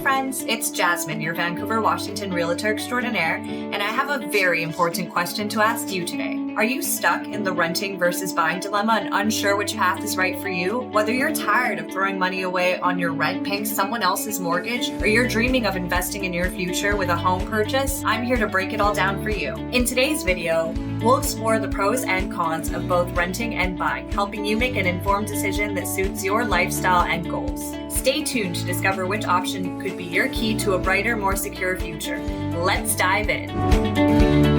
friends, it's Jasmine, your Vancouver, Washington realtor extraordinaire, and I have a very important question to ask you today. Are you stuck in the renting versus buying dilemma and unsure which path is right for you? Whether you're tired of throwing money away on your rent paying someone else's mortgage, or you're dreaming of investing in your future with a home purchase, I'm here to break it all down for you. In today's video, we'll explore the pros and cons of both renting and buying, helping you make an informed decision that suits your lifestyle and goals. Stay tuned to discover which option could be your key to a brighter, more secure future. Let's dive in.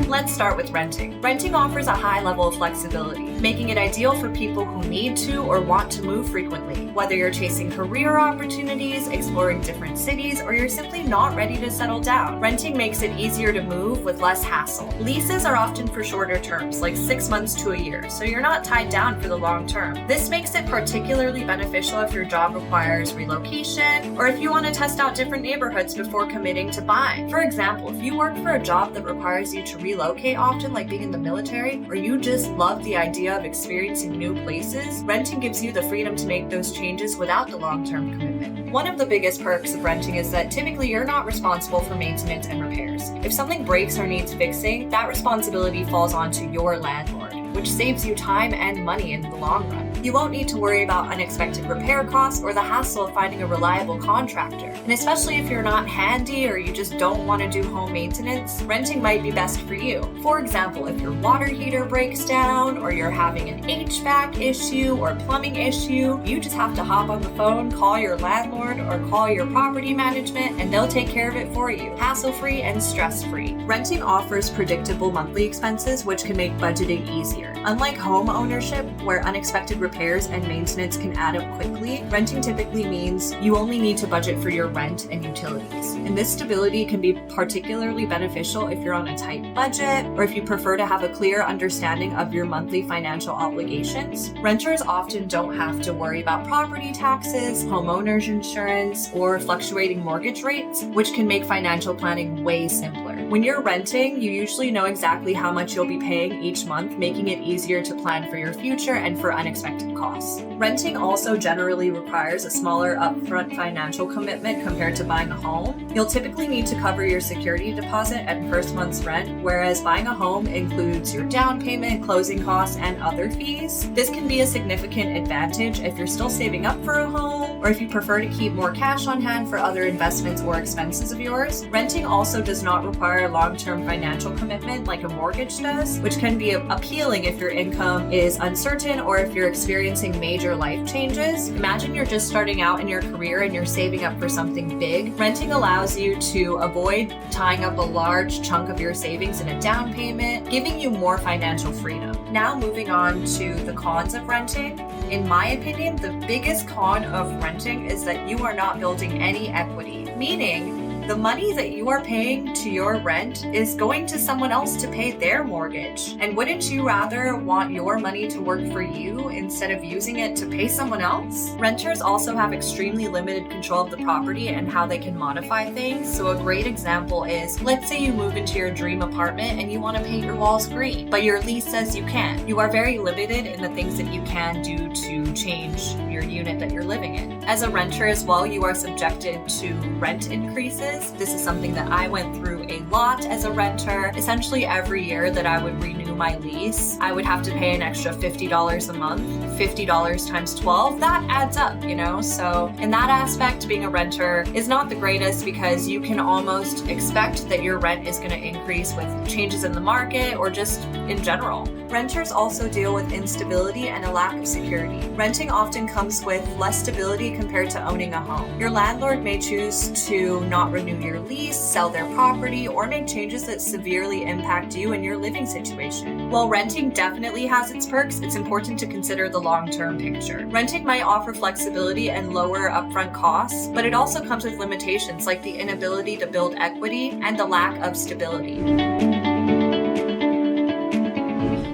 Let's start with renting. Renting offers a high level of flexibility, making it ideal for people who need to or want to move frequently. Whether you're chasing career opportunities, exploring different cities, or you're simply not ready to settle down, renting makes it easier to move with less hassle. Leases are often for shorter terms, like 6 months to a year, so you're not tied down for the long term. This makes it particularly beneficial if your job requires relocation, or if you want to test out different neighborhoods before committing to buying. For example, if you work for a job that requires you to relocate often, like being in the military, or you just love the idea of experiencing new places, renting gives you the freedom to make those changes without the long-term commitment. One of the biggest perks of renting is that typically you're not responsible for maintenance and repairs. If something breaks or needs fixing, that responsibility falls onto your landlord, which saves you time and money in the long run. You won't need to worry about unexpected repair costs or the hassle of finding a reliable contractor. And especially if you're not handy or you just don't want to do home maintenance, renting might be best for you. For example, if your water heater breaks down, or you're having an HVAC issue or plumbing issue, you just have to hop on the phone, call your landlord, or call your property management, and they'll take care of it for you, hassle-free and stress-free. Renting offers predictable monthly expenses, which can make budgeting easier. Unlike home ownership, where unexpected repairs and maintenance can add up quickly, renting typically means you only need to budget for your rent and utilities. And this stability can be particularly beneficial if you're on a tight budget, or if you prefer to have a clear understanding of your monthly financial obligations. Renters often don't have to worry about property taxes, homeowner's insurance, or fluctuating mortgage rates, which can make financial planning way simpler. When you're renting, you usually know exactly how much you'll be paying each month, making it easier to plan for your future and for unexpected costs. Renting also generally requires a smaller upfront financial commitment compared to buying a home. You'll typically need to cover your security deposit and first month's rent, whereas buying a home includes your down payment, closing costs, and other fees. This can be a significant advantage if you're still saving up for a home, or if you prefer to keep more cash on hand for other investments or expenses of yours. Renting also does not require a long-term financial commitment like a mortgage does, which can be appealing if your income is uncertain or if you're experiencing major life changes. Imagine you're just starting out in your career and you're saving up for something big. Renting allows you to avoid tying up a large chunk of your savings in a down payment, giving you more financial freedom. Now moving on to the cons of renting. In my opinion, the biggest con of renting is that you are not building any equity, meaning the money that you are paying to your rent is going to someone else to pay their mortgage. And wouldn't you rather want your money to work for you instead of using it to pay someone else? Renters also have extremely limited control of the property and how they can modify things. So a great example is, let's say you move into your dream apartment and you want to paint your walls green, but your lease says you can't. You are very limited in the things that you can do to change your unit that you're living in. As a renter as well, you are subjected to rent increases. This is something that I went through a lot as a renter. Essentially every year that I would renew my lease, I would have to pay an extra $50 a month. $50 times 12, that adds up, So in that aspect, being a renter is not the greatest because you can almost expect that your rent is going to increase with changes in the market or just in general. Renters also deal with instability and a lack of security. Renting often comes with less stability compared to owning a home. Your landlord may choose to not renew your lease, sell their property, or make changes that severely impact you and your living situation. While renting definitely has its perks, it's important to consider the long-term picture. Renting might offer flexibility and lower upfront costs, but it also comes with limitations like the inability to build equity and the lack of stability.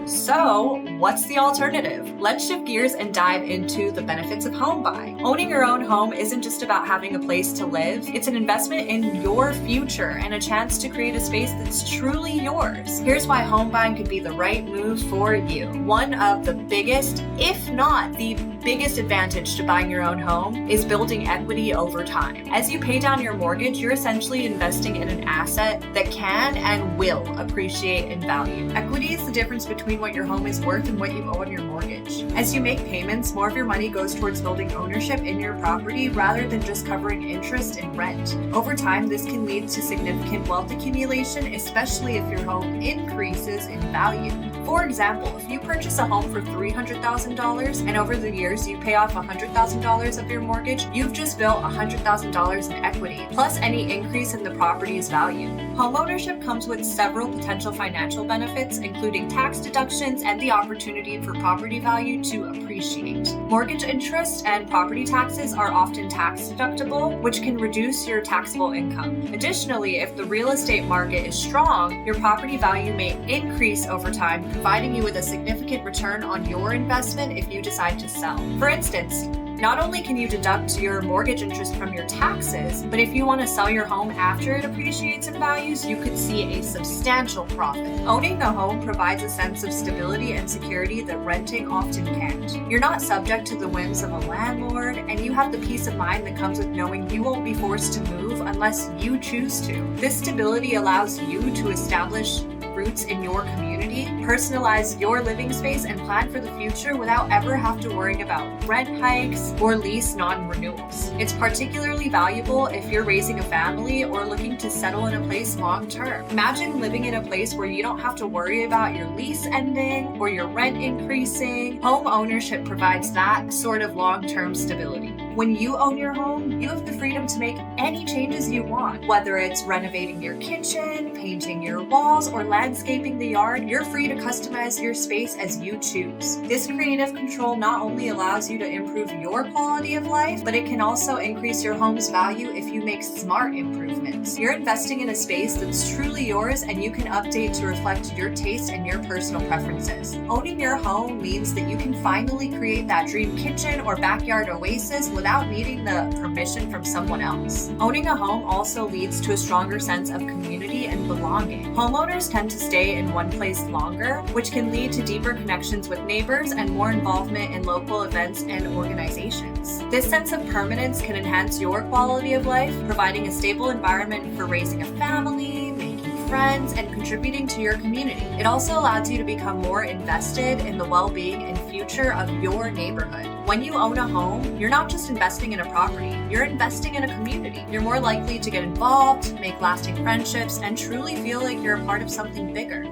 So, what's the alternative? Let's shift gears and dive into the benefits of home buying. Owning your own home isn't just about having a place to live, it's an investment in your future and a chance to create a space that's truly yours. Here's why home buying could be the right move for you. One of the biggest, if not the biggest advantage to buying your own home is building equity over time. As you pay down your mortgage, you're essentially investing in an asset that can and will appreciate in value. Equity is the difference between what your home is worth and what you owe on your mortgage. As you make payments, more of your money goes towards building ownership in your property rather than just covering interest and rent. Over time, this can lead to significant wealth accumulation, especially if your home increases in value. For example, if you purchase a home for $300,000 and over the years you pay off $100,000 of your mortgage, you've just built $100,000 in equity, plus any increase in the property's value. Homeownership comes with several potential financial benefits, including tax deductions and the opportunity for property value to appreciate. Mortgage interest and property taxes are often tax deductible, which can reduce your taxable income. Additionally, if the real estate market is strong, your property value may increase over time, providing you with a significant return on your investment if you decide to sell. For instance, not only can you deduct your mortgage interest from your taxes, but if you want to sell your home after it appreciates in values, you could see a substantial profit. Owning a home provides a sense of stability and security that renting often can't. You're not subject to the whims of a landlord, and you have the peace of mind that comes with knowing you won't be forced to move unless you choose to. This stability allows you to establish roots in your community, personalize your living space, and plan for the future without ever have to worry about rent hikes or lease non-renewals. It's particularly valuable if you're raising a family or looking to settle in a place long term. Imagine living in a place where you don't have to worry about your lease ending or your rent increasing. Home ownership provides that sort of long-term stability. When you own your home, you have the freedom to make any changes you want. Whether it's renovating your kitchen, painting your walls, or landscaping the yard, you're free to customize your space as you choose. This creative control not only allows you to improve your quality of life, but it can also increase your home's value if you make smart improvements. You're investing in a space that's truly yours, and you can update to reflect your taste and your personal preferences. Owning your home means that you can finally create that dream kitchen or backyard oasis without needing the permission from someone else. Owning a home also leads to a stronger sense of community and belonging. Homeowners tend to stay in one place longer, which can lead to deeper connections with neighbors and more involvement in local events and organizations. This sense of permanence can enhance your quality of life, providing a stable environment for raising a family, making friends, and contributing to your community. It also allows you to become more invested in the well-being and future of your neighborhood. When you own a home, you're not just investing in a property, you're investing in a community. You're more likely to get involved, make lasting friendships, and truly feel like you're a part of something bigger.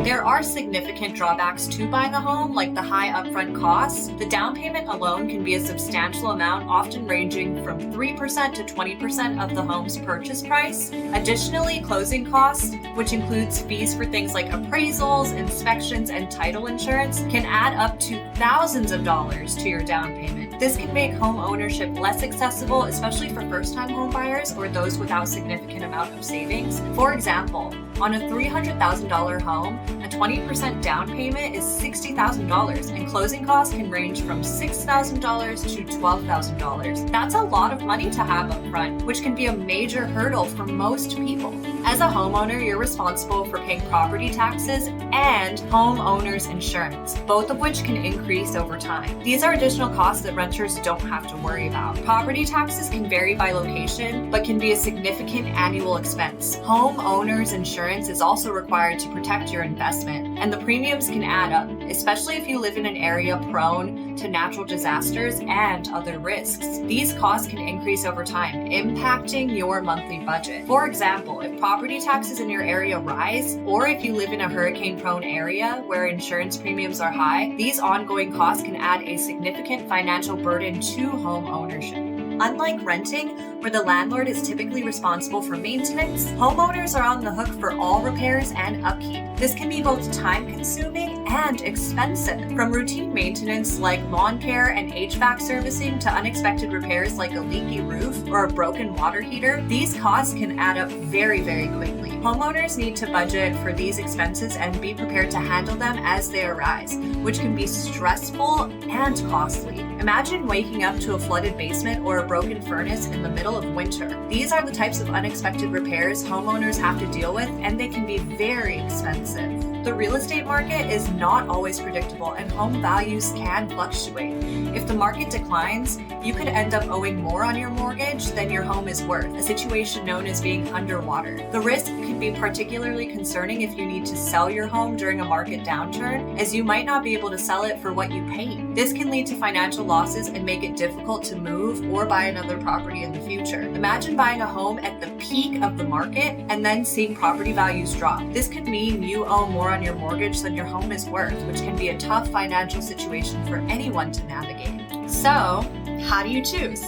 There are significant drawbacks to buying a home, like the high upfront costs. The down payment alone can be a substantial amount, often ranging from 3% to 20% of the home's purchase price. Additionally, closing costs, which includes fees for things like appraisals, inspections, and title insurance, can add up to thousands of dollars to your down payment. This can make home ownership less accessible, especially for first-time home buyers or those without significant amount of savings. For example, on a $300,000 home, a 20% down payment is $60,000, and closing costs can range from $6,000 to $12,000. That's a lot of money to have up front, which can be a major hurdle for most people. As a homeowner, you're responsible for paying property taxes and homeowner's insurance, both of which can increase over time. These are additional costs that renters don't have to worry about. Property taxes can vary by location, but can be a significant annual expense. Homeowner's insurance is also required to protect your investment, and the premiums can add up, especially if you live in an area prone to natural disasters and other risks. These costs can increase over time, impacting your monthly budget. For example, if property taxes in your area rise, or if you live in a hurricane-prone area where insurance premiums are high, these ongoing costs can add a significant financial burden to home ownership. Unlike renting, where the landlord is typically responsible for maintenance, homeowners are on the hook for all repairs and upkeep. This can be both time-consuming and expensive. From routine maintenance like lawn care and HVAC servicing to unexpected repairs like a leaky roof or a broken water heater, these costs can add up very, very quickly. Homeowners need to budget for these expenses and be prepared to handle them as they arise, which can be stressful and costly. Imagine waking up to a flooded basement or a broken furnace in the middle of winter. These are the types of unexpected repairs homeowners have to deal with, and they can be very expensive. The real estate market is not always predictable, and home values can fluctuate. If the market declines, you could end up owing more on your mortgage than your home is worth, a situation known as being underwater. The risk can be particularly concerning if you need to sell your home during a market downturn, as you might not be able to sell it for what you paid. This can lead to financial losses and make it difficult to move or buy another property in the future. Imagine buying a home at the peak of the market and then seeing property values drop. This could mean you owe more on your mortgage than your home is worth, which can be a tough financial situation for anyone to navigate. So, how do you choose?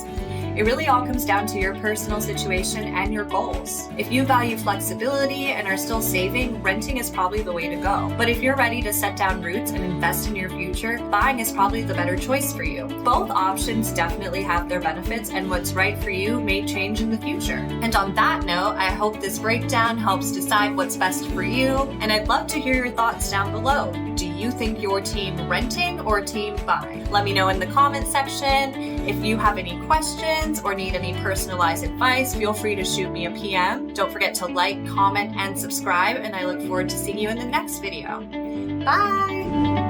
It really all comes down to your personal situation and your goals. If you value flexibility and are still saving, renting is probably the way to go. But if you're ready to set down roots and invest in your future, buying is probably the better choice for you. Both options definitely have their benefits, and what's right for you may change in the future. And on that note, I hope this breakdown helps decide what's best for you, and I'd love to hear your thoughts down below. Do you think you're team renting or team buy? Let me know in the comment section. If you have any questions or need any personalized advice, feel free to shoot me a PM. Don't forget to like, comment, and subscribe, and I look forward to seeing you in the next video. Bye!